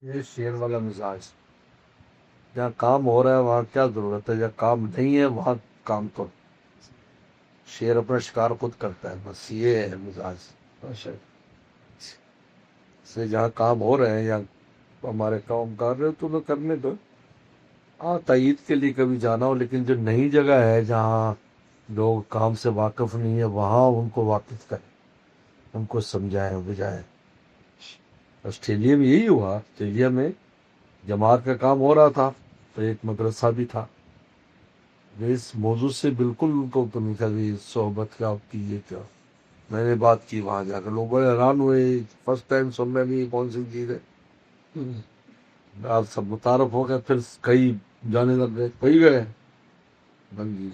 یہ شیر والا مزاج، جہاں کام ہو رہا ہے وہاں کیا ضرورت ہے، جہاں کام نہیں ہے وہاں کام کرو۔ شیر اپنا شکار خود کرتا ہے، بس یہ ہے مزاج سے۔ جہاں کام ہو رہے ہیں یا ہمارے کام کر رہے ہو تو انہیں کرنے دو۔ ہاں تائید کے لیے کبھی جانا ہو، لیکن جو نئی جگہ ہے جہاں لوگ کام سے واقف نہیں ہے وہاں ان کو واقف کریں، ان کو سمجھائیں بجائیں۔ آسٹریلیا میں یہی ہوا، آسٹریلیا میں جماعت کا کام ہو رہا تھا تو ایک مدرسہ بھی تھا، اس موضوع سے بالکل ان کو تو نہیں تھا کہ صحبت کیا ہوتی ہے کیا۔ میں نے بات کی وہاں جا کر، لوگ بڑے حیران ہوئے، فرسٹ ٹائم سننے میں یہ کون سی چیز ہے۔ آپ سب متعارف ہو گئے، پھر کئی جانے لگ گئے، کئی گئے بنگی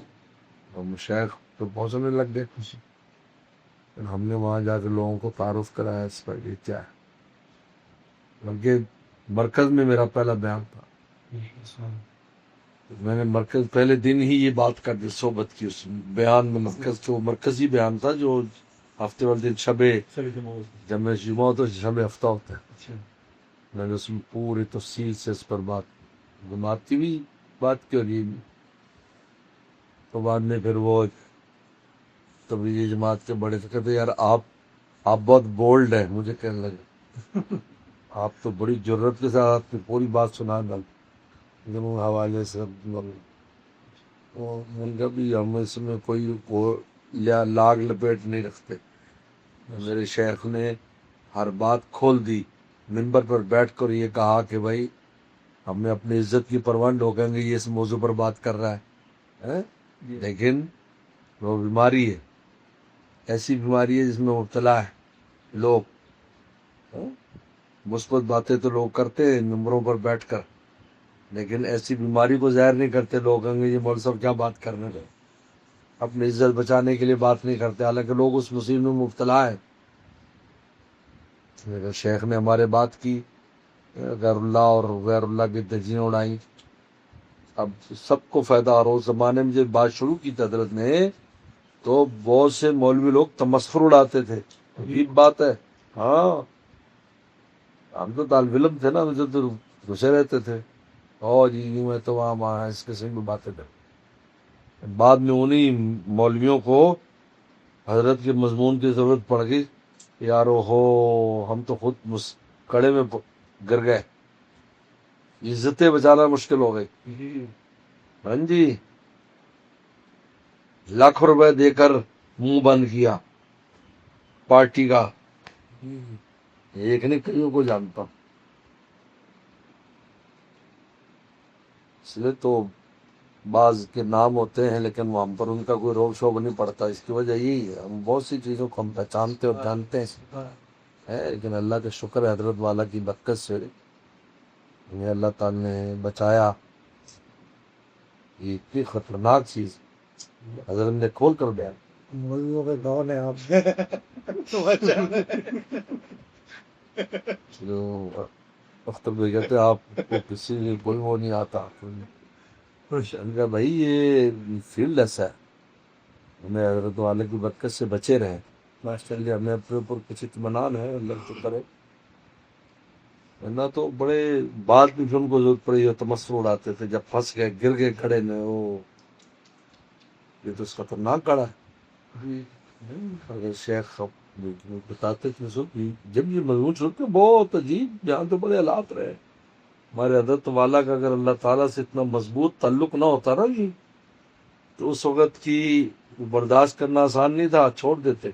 اور مشائخ تو پہنچنے لگ گئے۔ پھر ہم نے وہاں جا کے لوگوں کو تعارف کرایا اس پر یہ کیا ہے، بلکہ مرکز میں میرا پہلا بیان تھا۔ میں نے مرکز پہلے دن ہی یہ بات کر دی، صحبت کی، اس بیان میں مرکز تو مرکزی بیان تھا جو ہفتے والے دن شب جب میں جمعہ ہوتا ہے شب ہفتہ ہوتا ہے، میں نے اس میں پوری تفصیل سے اس پر بات جماعتی بھی بات کی، اور یہ بھی۔ تو بعد میں پھر وہ تبلیغی جماعت کے بڑے سے کہتے یار آپ بہت بولڈ ہیں، مجھے کہنے لگے آپ تو بڑی جرت کے ساتھ آپ کی پوری بات سنا دل دونوں حوالے سے۔ ان کا بھی ہم اس میں کوئی یا لاگ لپیٹ نہیں رکھتے۔ میرے شیخ نے ہر بات کھول دی، منبر پر بیٹھ کر یہ کہا کہ بھائی ہمیں اپنی عزت کی پرواہ نہیں، ڈھوکیں گے یہ اس موضوع پر بات کر رہا ہے، لیکن وہ بیماری ہے، ایسی بیماری ہے جس میں مبتلا ہے لوگ۔ مثبت باتیں تو لوگ کرتے ہیں نمبروں پر بیٹھ کر، لیکن ایسی بیماری کو ظاہر نہیں کرتے۔ لوگ کہیں گے یہ مول صاحب کیا بات کرنے لگے، اپنی عزت بچانے کے لیے بات نہیں کرتے، حالانکہ لوگ اس مصیبت میں مبتلا ہے۔ میرے شیخ نے ہمارے بات کی، غیر اللہ اور غیر اللہ کی دجیاں اڑائیں۔ اب سب کو فائدہ، اور اس زمانے میں جب بات شروع کی تھی حضرت نے تو بہت سے مولوی لوگ تمسخر اڑاتے تھے، عجیب بات ہے۔ ہاں ہم تو طالب علم تھے نا، ہم تو گھسے رہتے تھے، اور جی یوں ہے تو وہاں اس قسم کی باتیں کرتے۔ بعد میں انہی مولویوں کو حضرت کے مضمون کی ضرورت پڑ گئی، یارو ہو ہم تو خود کڑے میں گر گئے، عزتیں بچانا مشکل ہو گئی۔ ہاں جی، لاکھ روپے دے کر منہ بند کیا پارٹی کا، ایک نہیں کئیوں کو جانتا ہوں۔ اس لیے تو بعض کے نام ہوتے ہیں لیکن وہ ہم پر ان کا کوئی روب شوب نہیں پڑتا، اس کی وجہ یہی ہے ہم بہت سی چیزوں کو ہم پہچانتے اور جانتے ہیں، لیکن اللہ کا شکر ہے حضرت والا کی برکت سے یہ اللہ تعالی نے بچایا۔ یہ اتنی خطرناک چیز حضرت نے کھول کر بیان، مولویوں کے دون ہے آپ جو اختر بھائی کہتے آپ کو کسی نے کوئی وہ نہیں آتا، کہا بھائی یہ فیلڈ ایسا ہے، ہمیں حضرت والے کی برکت سے بچے رہے، ماشاء اللہ ہمیں اپنے اوپر کچھ اطمینان ہے، اللہ تو کرے نہ تو بڑے بعد میں پھر ان کو ضرورت پڑی اور تمسخر اڑاتے تھے، جب پھنس گئے گر گئے کھڑے میں، وہ یہ تو خطرناک کڑا ہے۔ اگر شیخ بتاتے تھے جب یہ مضمون سنتے بہت عجیب، یہاں تو بڑے حالات رہے ہمارے حضرت والا کا، اگر اللہ تعالیٰ سے اتنا مضبوط تعلق نہ ہوتا نا جی تو اس وقت کی برداشت کرنا آسان نہیں تھا، چھوڑ دیتے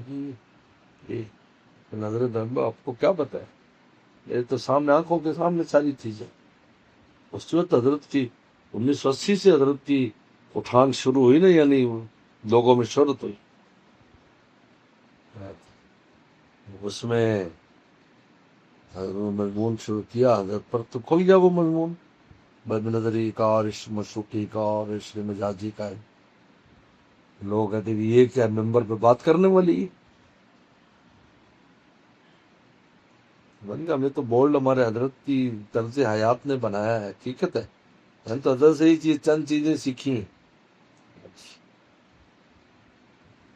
جی۔ حضرت آپ کو کیا پتہ ہے، یہ تو سامنے آنکھوں کے سامنے ساری چیزیں۔ اس وقت حضرت کی 1980 سے حضرت کی اٹھان شروع ہوئی نا، یعنی لوگوں میں شہرت ہوئی، اس میں مضمون شروع کیا حضرت پر تو کھل گیا وہ مضمون، بد نظری کا اور عشق مشوقی کا اور عشق مجازی کا ہے۔ لوگ کہتے کہ یہ کیا ممبر پہ بات کرنے والی ہے، ہمیں تو بولڈ ہمارے حضرت کی طرز حیات نے بنایا ہے، حقیقت ہے، ہم تو حضرت سے ہی چند چیزیں سیکھی ہیں۔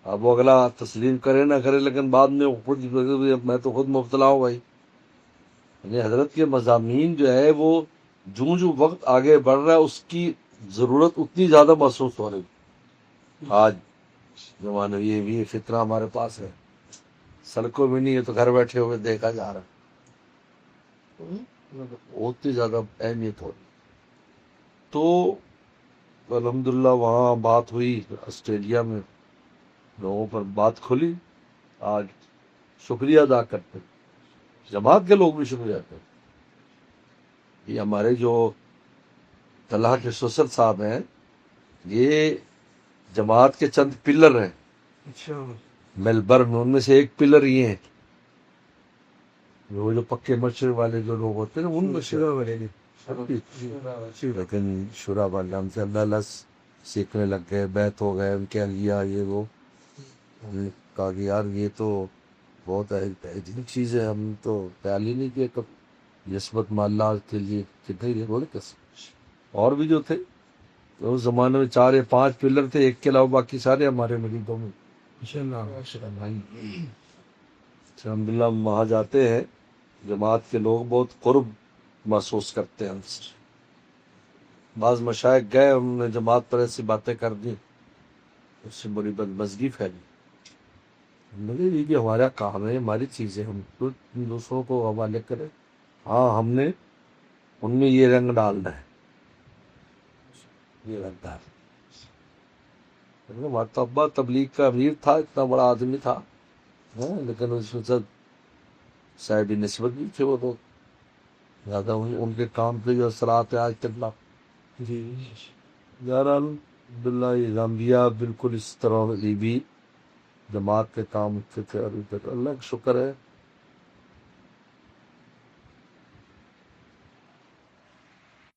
اب وہ اگلا تسلیم کرے نہ کرے، لیکن بعد میں خود میں تو خود مبتلا ہوں بھائی، یعنی حضرت کے مضامین جو ہے وہ جو وقت آگے بڑھ رہا ہے اس کی ضرورت اتنی زیادہ محسوس ہو رہی. آج زمانہ یہ بھی فطرہ ہمارے پاس ہے، سڑکوں میں نہیں ہے تو گھر بیٹھے ہوئے دیکھا جا رہا ہے، اتنی زیادہ اہمیت ہو رہی. تو الحمدللہ وہاں بات ہوئی آسٹریلیا میں، لوگوں پر بات کھلی. آج شکریہ ادا کرتے ہیں، جماعت کے لوگ بھی شکریہ کرتے ہیں. یہ ہمارے جو طلحہ کے سسر صاحب ہیں، یہ جماعت کے چند پلر ہیں اچھا میلبرن میں. ان میں سے ایک پلر یہ ہیں، وہ جو پکے مشرق والے جو لوگ ہوتے ہیں نا، ان میں سے. شروع والے نے لیکن شورا والے ہم سے اللہ اللہ سیکھنے لگ گئے، بیت ہو گئے ان کے اہلیہ یہ وہ. ہم نے کہا کہ یار یہ تو بہت عجیب چیز ہے، ہم تو خیال ہی نہیں کیا کب نسبت ماللہ کے لیے کتنے یہ بولے کس. اور بھی جو تھے اس زمانے میں 4 یا 5 پلر تھے، ایک کے علاوہ باقی سارے ہمارے مریدوں میں. الحمدللہ ہم وہاں جاتے ہیں، جماعت کے لوگ بہت قرب محسوس کرتے ہیں ہم سے. بعض مشائخ گئے، انہوں نے جماعت پر ایسی باتیں کر دی، اس سے بڑی بدمزگی پھیلی. مجھے یہ کہ ہمارا کام ہے، ہماری چیزیں ہم تو دوسروں کو حوالے کریں. ہاں ہم نے ان میں یہ رنگ ڈالنا ہے، یہ رنگ ڈال. ہمارا تو ابا تبلیغ کا امیر تھا، اتنا بڑا آدمی تھا، لیکن اس میں سب صاحب نسبت بھی تھے وہ لوگ زیادہ. ان کے کام پہ جو اثرات ہیں آج تک لا. جی بہرحال عبداللہ یہ زامبیا بالکل اس طرح بھی جماعت کے کام اٹھتے تھے. ابھی تک اللہ کا شکر ہے